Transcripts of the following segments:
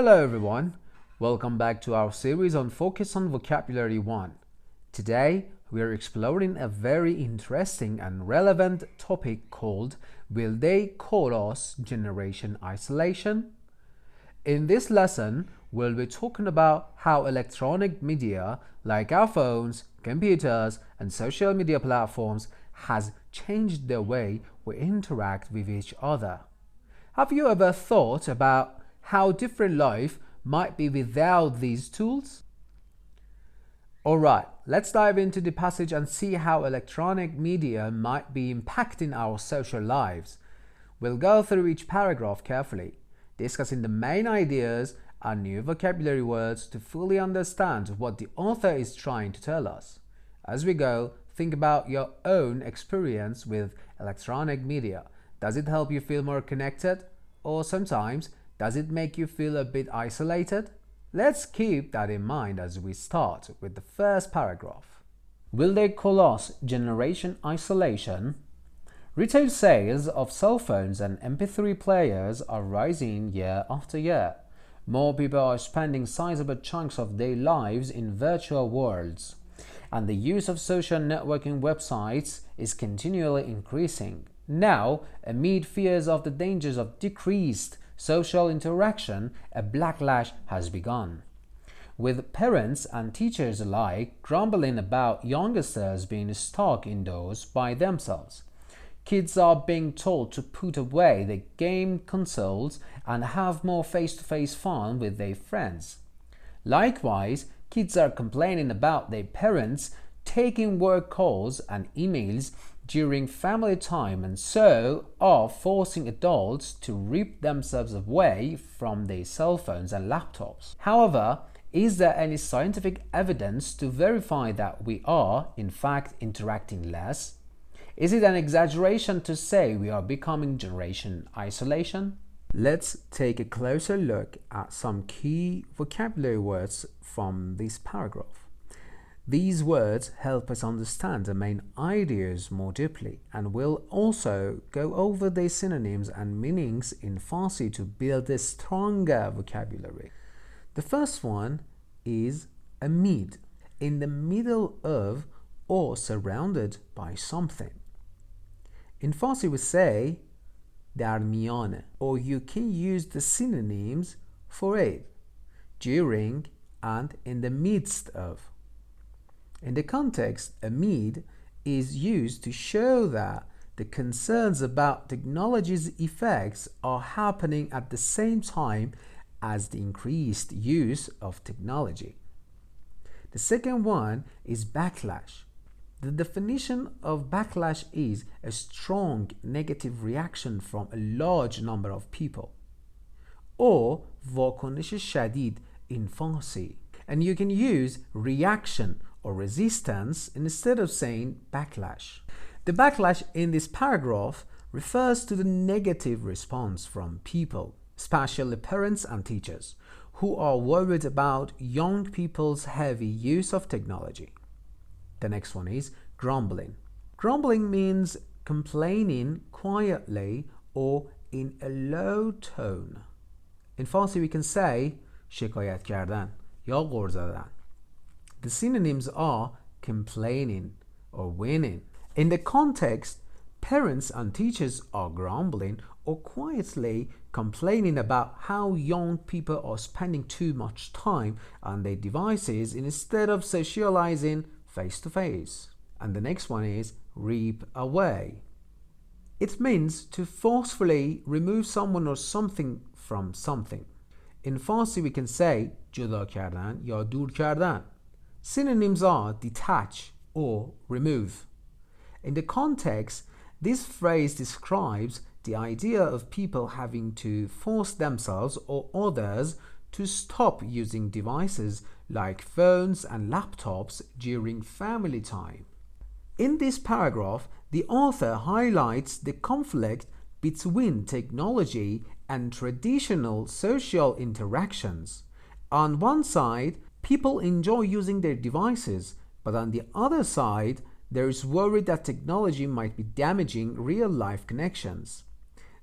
Hello everyone, welcome back to our series on Focus on Vocabulary 1. Today we are exploring a very interesting and relevant topic called Will They Call Us Generation Isolation? In this lesson, we'll be talking about how electronic media like our phones, computers, and social media platforms has changed the way we interact with each other. Have you ever thought about how different life might be without these tools? Alright, let's dive into the passage and see how electronic media might be impacting our social lives. We'll go through each paragraph carefully, discussing the main ideas and new vocabulary words to fully understand what the author is trying to tell us. As we go, think about your own experience with electronic media. Does it help you feel more connected? Or sometimes, does it make you feel a bit isolated? Let's keep that in mind as we start with the first paragraph. Will they call us generation isolation? Retail sales of cell phones and MP3 players are rising year after year. More people are spending sizable chunks of their lives in virtual worlds, and the use of social networking websites is continually increasing. Now, amid fears of the dangers of decreased social interaction, a backlash has begun, with parents and teachers alike grumbling about youngsters being stuck indoors by themselves. Kids are being told to put away the game consoles and have more face-to-face fun with their friends. Likewise, kids are complaining about their parents taking work calls and emails during family time and so are forcing adults to rip themselves away from their cell phones and laptops. However, is there any scientific evidence to verify that we are, in fact, interacting less? Is it an exaggeration to say we are becoming generation isolation? Let's take a closer look at some key vocabulary words from this paragraph. These words help us understand the main ideas more deeply, and we'll also go over their synonyms and meanings in Farsi to build a stronger vocabulary. The first one is amid, in the middle of or surrounded by something. In Farsi we say dar miyane, or you can use the synonyms for it, during and in the midst of. In the context, amid is used to show that the concerns about technology's effects are happening at the same time as the increased use of technology. The second one is backlash. The definition of backlash is a strong negative reaction from a large number of people, or واکنش شدید in Farsi. And you can use reaction or resistance instead of saying backlash. The backlash in this paragraph refers to the negative response from people, especially parents and teachers, who are worried about young people's heavy use of technology. The next one is grumbling. Grumbling means complaining quietly or in a low tone. In Farsi we can say شکایت کردن یا غر زدن. The synonyms are complaining or whining. In the context, parents and teachers are grumbling or quietly complaining about how young people are spending too much time on their devices instead of socializing face to face. And the next one is rip away. It means to forcefully remove someone or something from something. In Farsi we can say جدا کردن یا دور کردن. Synonyms are detach or remove. In the context, this phrase describes the idea of people having to force themselves or others to stop using devices like phones and laptops during family time. In this paragraph, the author highlights the conflict between technology and traditional social interactions. On one side, people enjoy using their devices, but on the other side, there is worry that technology might be damaging real-life connections.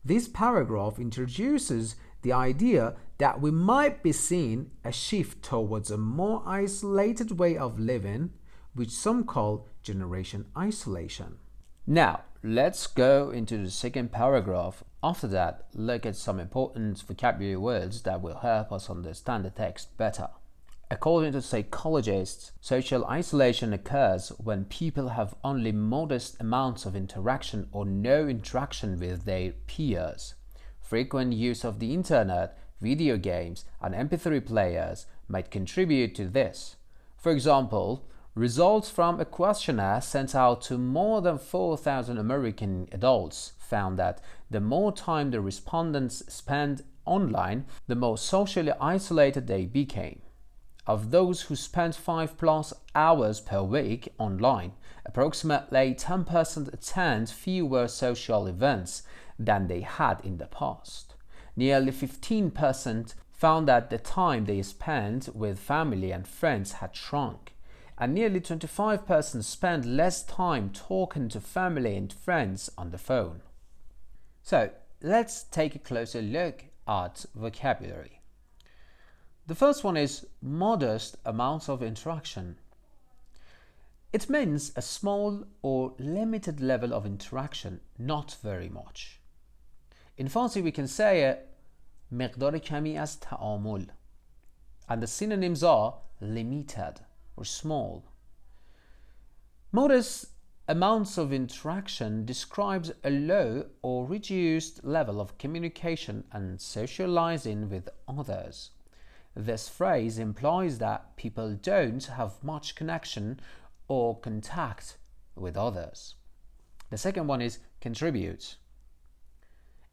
This paragraph introduces the idea that we might be seeing a shift towards a more isolated way of living, which some call generation isolation. Now, let's go into the second paragraph. After that, look at some important vocabulary words that will help us understand the text better. According to psychologists, social isolation occurs when people have only modest amounts of interaction or no interaction with their peers. Frequent use of the internet, video games, and MP3 players might contribute to this. For example, results from a questionnaire sent out to more than 4,000 American adults found that the more time the respondents spent online, the more socially isolated they became. Of those who spent 5+ hours per week online, approximately 10% attend fewer social events than they had in the past. Nearly 15% found that the time they spent with family and friends had shrunk, and nearly 25% spent less time talking to family and friends on the phone. So, let's take a closer look at vocabulary. The first one is modest amounts of interaction. It means a small or limited level of interaction, not very much. In Farsi we can say مقدار کمی از تعامل, and the synonyms are limited or small. Modest amounts of interaction describes a low or reduced level of communication and socializing with others. This phrase implies that people don't have much connection or contact with others. The second one is contribute.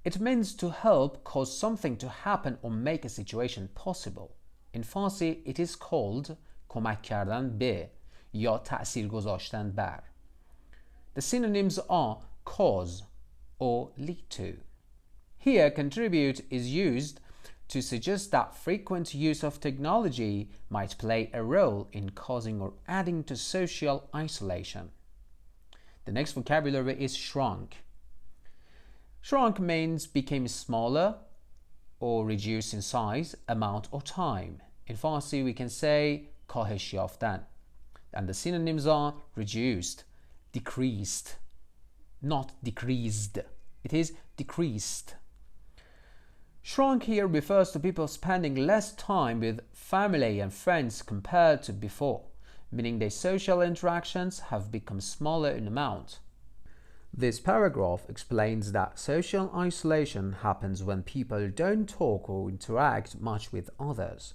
It means to help cause something to happen or make a situation possible. In Farsi, it is called کمک کردن به یا تأثیر گذاشتن بر. The synonyms are cause or lead to. Here, contribute is used to suggest that frequent use of technology might play a role in causing or adding to social isolation. The next vocabulary is shrunk. Shrunk means became smaller or reduced in size, amount, or time. In Farsi, we can say کاهش یافتن. And the synonyms are reduced, decreased, not decreased. It is decreased. Shrunk here refers to people spending less time with family and friends compared to before, meaning their social interactions have become smaller in amount. This paragraph explains that social isolation happens when people don't talk or interact much with others.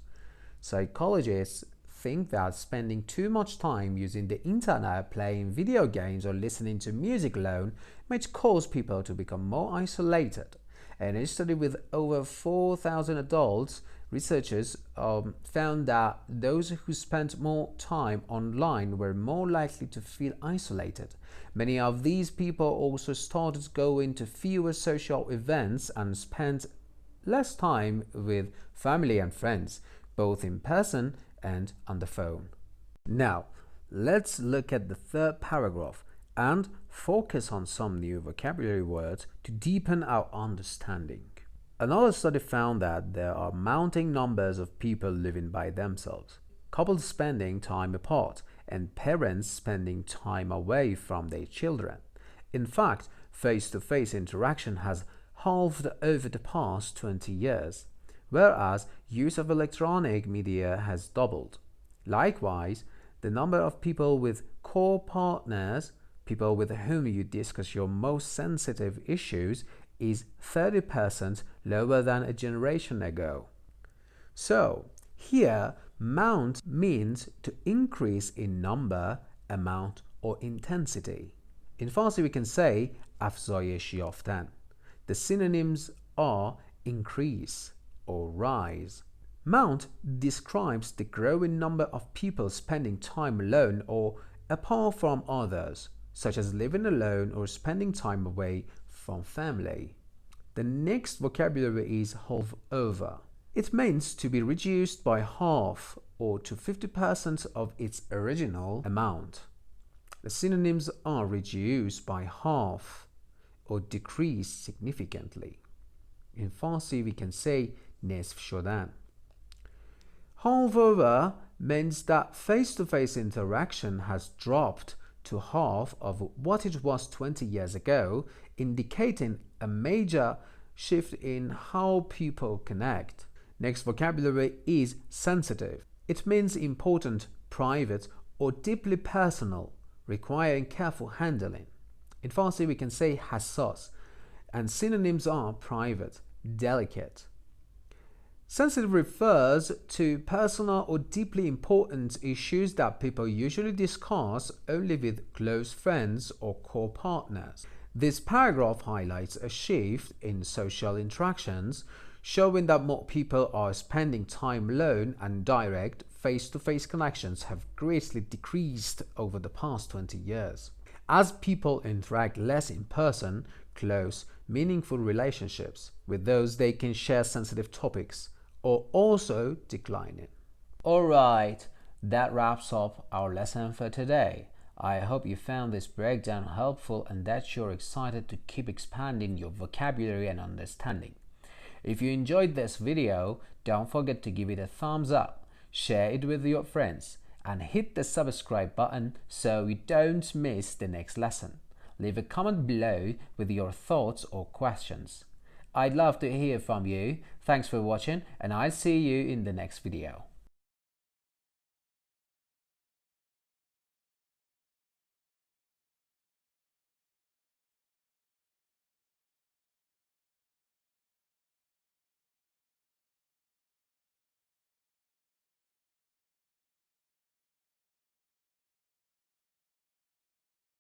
Psychologists think that spending too much time using the internet, playing video games, or listening to music alone might cause people to become more isolated. In a study with over 4,000 adults, researchers found that those who spent more time online were more likely to feel isolated. Many of these people also started going to fewer social events and spent less time with family and friends, both in person and on the phone. Now, let's look at the third paragraph and focus on some new vocabulary words to deepen our understanding. Another study found that there are mounting numbers of people living by themselves, couples spending time apart, and parents spending time away from their children. In fact, face-to-face interaction has halved over the past 20 years, whereas use of electronic media has doubled. Likewise, the number of people with core partners, people with whom you discuss your most sensitive issues, is 30% lower than a generation ago. So, here, mount means to increase in number, amount, or intensity. In Farsi, we can say افزایش یافتن. The synonyms are increase or rise. Mount describes the growing number of people spending time alone or apart from others, such as living alone or spending time away from family. The next vocabulary is halve over. It means to be reduced by half or to 50% of its original amount. The synonyms are reduced by half or decrease significantly. In Farsi we can say نصف شدن. However, means that face-to-face interaction has dropped to half of what it was 20 years ago, indicating a major shift in how people connect. Next vocabulary is sensitive. It means important, private, or deeply personal, requiring careful handling. In Farsi we can say hassas, and synonyms are private, delicate. Sensitive refers to personal or deeply important issues that people usually discuss only with close friends or co-partners. This paragraph highlights a shift in social interactions, showing that more people are spending time alone and direct face-to-face connections have greatly decreased over the past 20 years. As people interact less in person, close, meaningful relationships with those they can share sensitive topics are also declining. Alright, that wraps up our lesson for today. I hope you found this breakdown helpful and that you're excited to keep expanding your vocabulary and understanding. If you enjoyed this video, don't forget to give it a thumbs up, share it with your friends, and hit the subscribe button so you don't miss the next lesson. Leave a comment below with your thoughts or questions. I'd love to hear from you. Thanks for watching, and I'll see you in the next video.